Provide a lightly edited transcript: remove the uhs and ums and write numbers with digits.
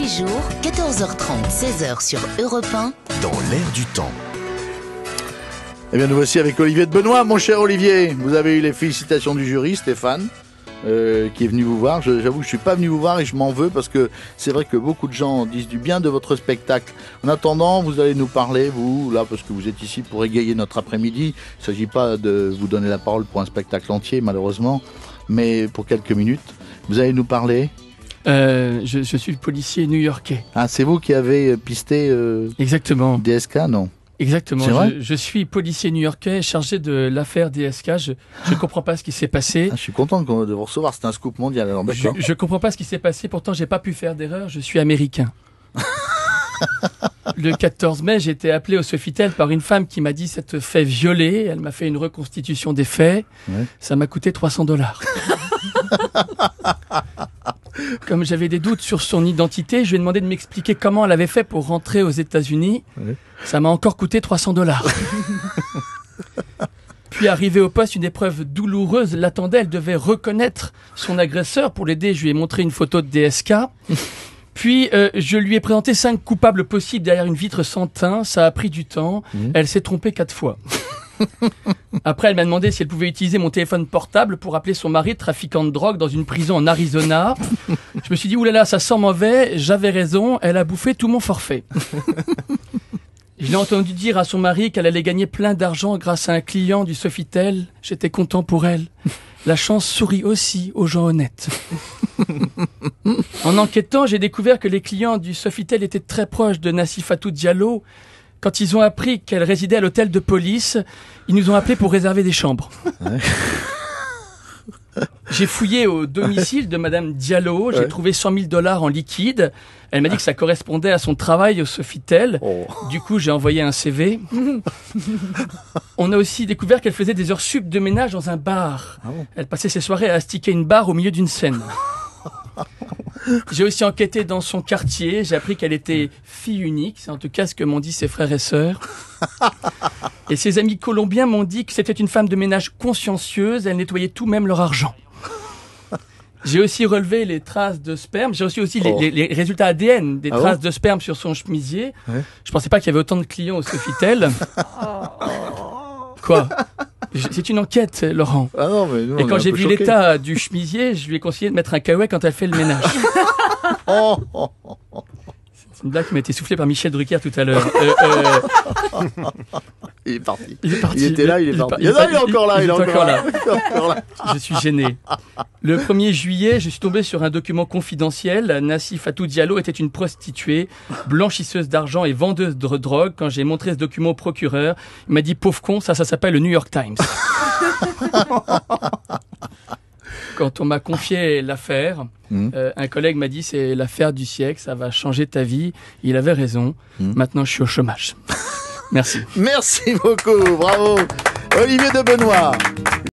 jours, 14h30, 16h sur Europe 1. Dans l'air du temps. Eh bien, nous voici avec Olivier de Benoît. Mon cher Olivier, vous avez eu les félicitations du jury, Stéphane, qui est venu vous voir. J'avoue que je suis pas venu vous voir et je m'en veux parce que c'est vrai que beaucoup de gens disent du bien de votre spectacle. En attendant, vous allez nous parler, vous, là, parce que vous êtes ici pour égayer notre après-midi. Il ne s'agit pas de vous donner la parole pour un spectacle entier, malheureusement, mais pour quelques minutes. Vous allez nous parler. Je suis policier new-yorkais. Ah, c'est vous qui avez pisté Exactement. DSK, non? Exactement. C'est vrai Je suis policier new-yorkais chargé de l'affaire DSK. Je ne comprends pas ce qui s'est passé. Je suis content de vous recevoir. C'est un scoop mondial. Alors, d'accord. Je comprends pas ce qui s'est passé. Pourtant, j'ai pas pu faire d'erreur. Je suis américain. Le 14 mai, j'ai été appelé au Sofitel par une femme qui m'a dit s'être fait violer. Elle m'a fait une reconstitution des faits. Ouais. Ça m'a coûté $300. Comme j'avais des doutes sur son identité, je lui ai demandé de m'expliquer comment elle avait fait pour rentrer aux États-Unis. Ouais. Ça m'a encore coûté $300. Puis arrivé au poste, une épreuve douloureuse l'attendait. Elle devait reconnaître son agresseur. Pour l'aider, je lui ai montré une photo de DSK. Puis je lui ai présenté 5 coupables possibles derrière une vitre sans teint. Ça a pris du temps. Elle s'est trompée 4 fois. Après, elle m'a demandé si elle pouvait utiliser mon téléphone portable pour appeler son mari trafiquant de drogue dans une prison en Arizona. Je me suis dit, oulala, ça sent mauvais. J'avais raison, elle a bouffé tout mon forfait. Je l'ai entendu dire à son mari qu'elle allait gagner plein d'argent grâce à un client du Sofitel. J'étais content pour elle. La chance sourit aussi aux gens honnêtes. En enquêtant, j'ai découvert que les clients du Sofitel étaient très proches de Nassifatou Diallo. Quand ils ont appris qu'elle résidait à l'hôtel de police, ils nous ont appelés pour réserver des chambres. Ouais. J'ai fouillé au domicile de Madame Diallo, j'ai trouvé $100 000 en liquide. Elle m'a dit que ça correspondait à son travail au Sofitel. Oh. Du coup, j'ai envoyé un CV. On a aussi découvert qu'elle faisait des heures sup de ménage dans un bar. Ah bon. Elle passait ses soirées à astiquer une barre au milieu d'une scène. J'ai aussi enquêté dans son quartier. J'ai appris qu'elle était fille unique. C'est en tout cas ce que m'ont dit ses frères et sœurs. Et ses amis colombiens m'ont dit que c'était une femme de ménage consciencieuse. Elle nettoyait tout, même leur argent. J'ai aussi relevé les traces de sperme. J'ai aussi les résultats ADN des traces de sperme sur son chemisier. Ouais. Je pensais pas qu'il y avait autant de clients au Sofitel. Quoi ? C'est une enquête, Laurent. Ah non, mais nous, et quand j'ai vu l'état du chemisier, je lui ai conseillé de mettre un caouet quand elle fait le ménage. C'est une blague qui m'a été soufflée par Michel Drucker tout à l'heure. Il est parti. Il était là, il est parti. Il est encore là. Je suis gêné. Le 1er juillet, je suis tombé sur un document confidentiel. Nassifatou Diallo était une prostituée, blanchisseuse d'argent et vendeuse de drogue. Quand j'ai montré ce document au procureur, il m'a dit « Pauvre con, ça s'appelle le New York Times ». Quand on m'a confié l'affaire, un collègue m'a dit « C'est l'affaire du siècle, ça va changer ta vie ». Il avait raison. Maintenant, je suis au chômage. Merci. Merci beaucoup, bravo. Olivier de Benoît.